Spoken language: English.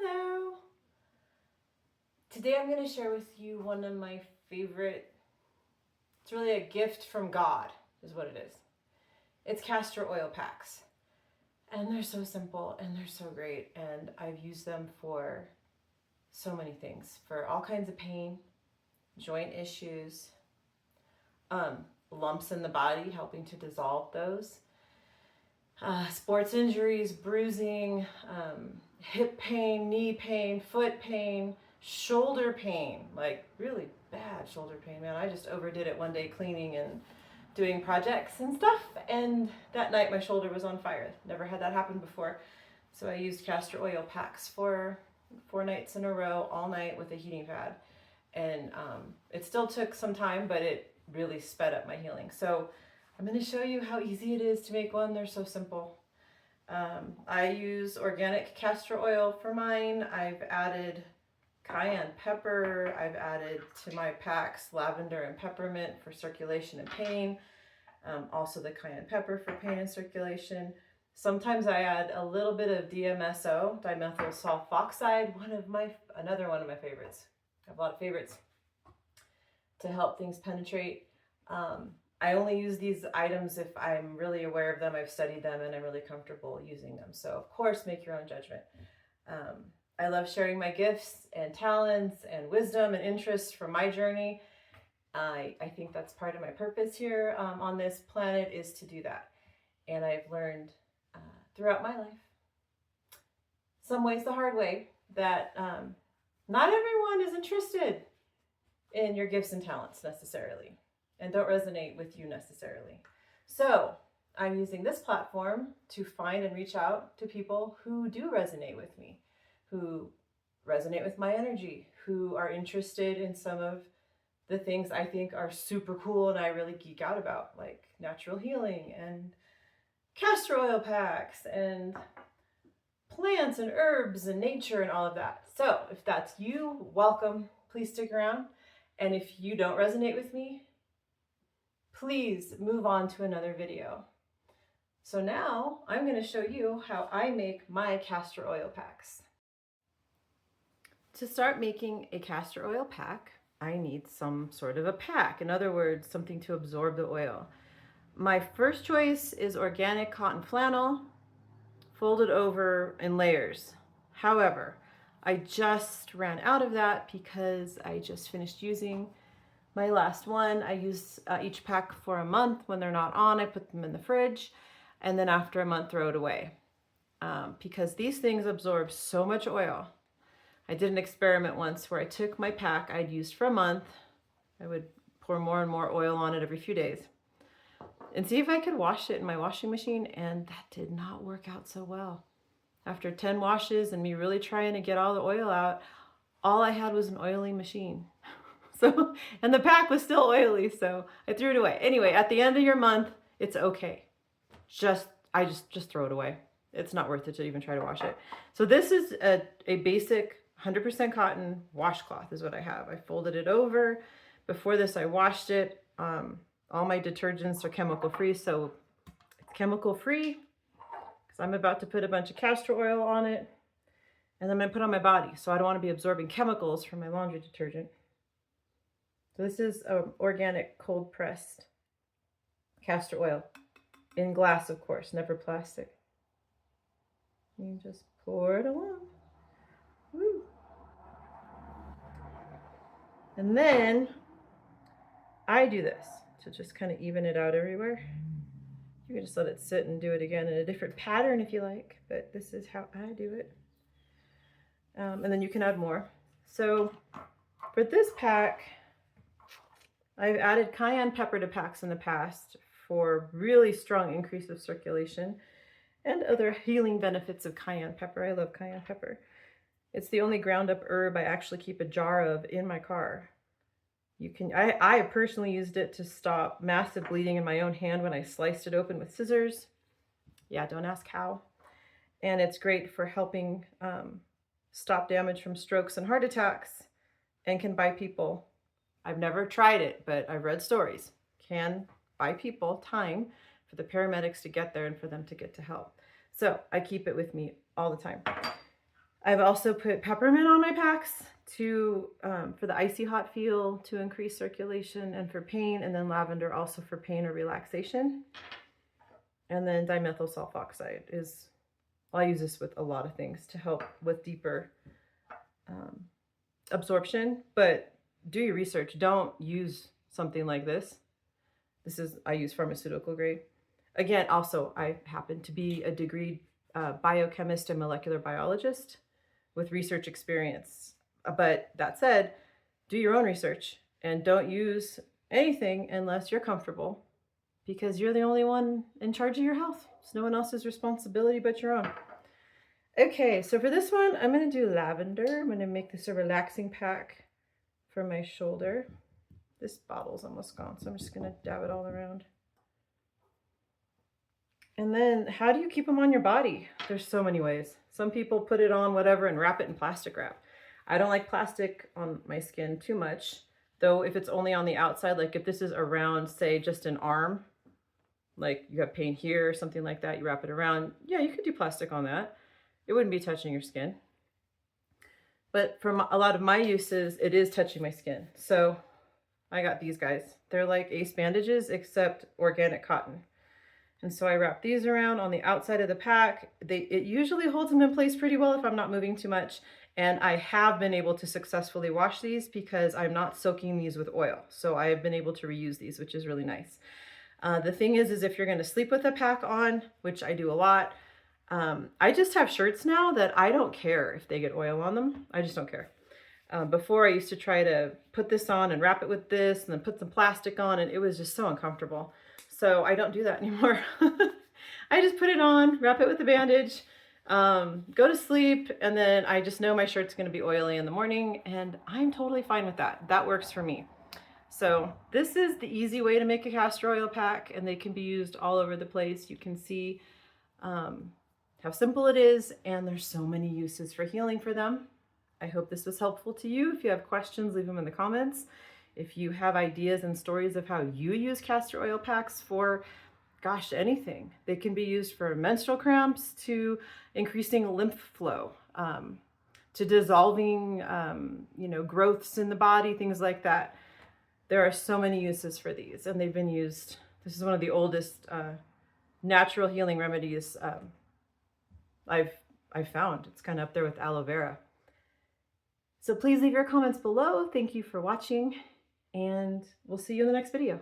Hello! Today I'm going to share with you one of my favorite, it's really a gift from God, is what it is. It's castor oil packs. And they're so simple and they're so great. And I've used them for so many things, for all kinds of pain, joint issues, lumps in the body, helping to dissolve those, sports injuries, bruising, hip pain, knee pain, foot pain, shoulder pain, like really bad shoulder pain, man. I just overdid it one day cleaning and doing projects and stuff, and that night my shoulder was on fire. Never had that happen before. So I used castor oil packs for 4 nights in a row, all night with a heating pad. And it still took some time, but it really sped up my healing. So I'm going to show you how easy it is to make one. They're so simple. I use organic castor oil for mine. I've added cayenne pepper. I've added to my packs lavender and peppermint for circulation and pain. Also the cayenne pepper for pain and circulation. Sometimes I add a little bit of DMSO, dimethyl sulfoxide, another one of my favorites. I have a lot of favorites to help things penetrate. I only use these items if I'm really aware of them, I've studied them, and I'm really comfortable using them. So of course, make your own judgment. I love sharing my gifts and talents and wisdom and interests from my journey. I think that's part of my purpose here on this planet, is to do that. And I've learned throughout my life, some ways the hard way, that not everyone is interested in your gifts and talents necessarily, and don't resonate with you necessarily. So I'm using this platform to find and reach out to people who do resonate with me, who resonate with my energy, who are interested in some of the things I think are super cool and I really geek out about, like natural healing and castor oil packs and plants and herbs and nature and all of that. So if that's you, welcome. Please stick around. And if you don't resonate with me, please move on to another video. So now I'm going to show you how I make my castor oil packs. To start making a castor oil pack, I need some sort of a pack. In other words, something to absorb the oil. My first choice is organic cotton flannel, folded over in layers. However, I just ran out of that because I just finished using my last one. I use each pack for a month. When they're not on, I put them in the fridge, and then after a month, throw it away. Because these things absorb so much oil. I did an experiment once where I took my pack I'd used for a month. I would pour more and more oil on it every few days and see if I could wash it in my washing machine, and that did not work out so well. After 10 washes and me really trying to get all the oil out, all I had was an oily machine. So, and the pack was still oily, so I threw it away. Anyway, at the end of your month, it's okay. I just throw it away. It's not worth it to even try to wash it. So this is a basic 100% cotton washcloth is what I have. I folded it over. Before this, I washed it. All my detergents are chemical free, so it's chemical free because I'm about to put a bunch of castor oil on it, and I'm going to put it on my body. So I don't want to be absorbing chemicals from my laundry detergent. So this is organic cold pressed castor oil in glass, of course, never plastic. You just pour it along. Woo. And then I do this to just kind of even it out everywhere. You can just let it sit and do it again in a different pattern if you like, but this is how I do it. And then you can add more. So for this pack, I've added cayenne pepper to packs in the past for really strong increase of circulation and other healing benefits of cayenne pepper. I love cayenne pepper. It's the only ground up herb I actually keep a jar of in my car. I personally used it to stop massive bleeding in my own hand when I sliced it open with scissors. Yeah, don't ask how. And it's great for helping stop damage from strokes and heart attacks, and can buy people. I've never tried it, but I've read stories. Can buy people time for the paramedics to get there and for them to get to help. So I keep it with me all the time. I've also put peppermint on my packs to for the icy hot feel, to increase circulation and for pain, and then lavender also for pain or relaxation. And then dimethyl sulfoxide is, I'll use this with a lot of things to help with deeper absorption, but do your research. Don't use something like this. I use pharmaceutical grade. Again, also, I happen to be a degreed biochemist and molecular biologist with research experience. But that said, do your own research and don't use anything unless you're comfortable, because you're the only one in charge of your health. It's no one else's responsibility but your own. Okay, so for this one, I'm going to do lavender. I'm going to make this a relaxing pack for my shoulder. This bottle's almost gone, so I'm just going to dab it all around. And then how do you keep them on your body? There's so many ways. Some people put it on whatever and wrap it in plastic wrap. I don't like plastic on my skin too much, though if it's only on the outside, like if this is around, say, just an arm, like you have pain here or something like that, you wrap it around, yeah, you could do plastic on that. It wouldn't be touching your skin. But for a lot of my uses, it is touching my skin. So I got these guys. They're like Ace bandages, except organic cotton. And so I wrap these around on the outside of the pack. It usually holds them in place pretty well if I'm not moving too much. And I have been able to successfully wash these because I'm not soaking these with oil. So I have been able to reuse these, which is really nice. The thing is if you're gonna sleep with a pack on, which I do a lot, I just have shirts now that I don't care if they get oil on them. I just don't care. Before I used to try to put this on and wrap it with this and then put some plastic on, and it was just so uncomfortable. So I don't do that anymore. I just put it on, wrap it with a bandage, go to sleep, and then I just know my shirt's gonna be oily in the morning, and I'm totally fine with that. That works for me. So this is the easy way to make a castor oil pack, and they can be used all over the place. You can see how simple it is, and there's so many uses for healing for them. I hope this was helpful to you. If you have questions, leave them in the comments. If you have ideas and stories of how you use castor oil packs for, gosh, anything. They can be used for menstrual cramps, to increasing lymph flow, to dissolving, growths in the body, things like that. There are so many uses for these, and they've been used. This is one of the oldest natural healing remedies I've found. It's kind of up there with aloe vera. So please leave your comments below. Thank you for watching, and we'll see you in the next video.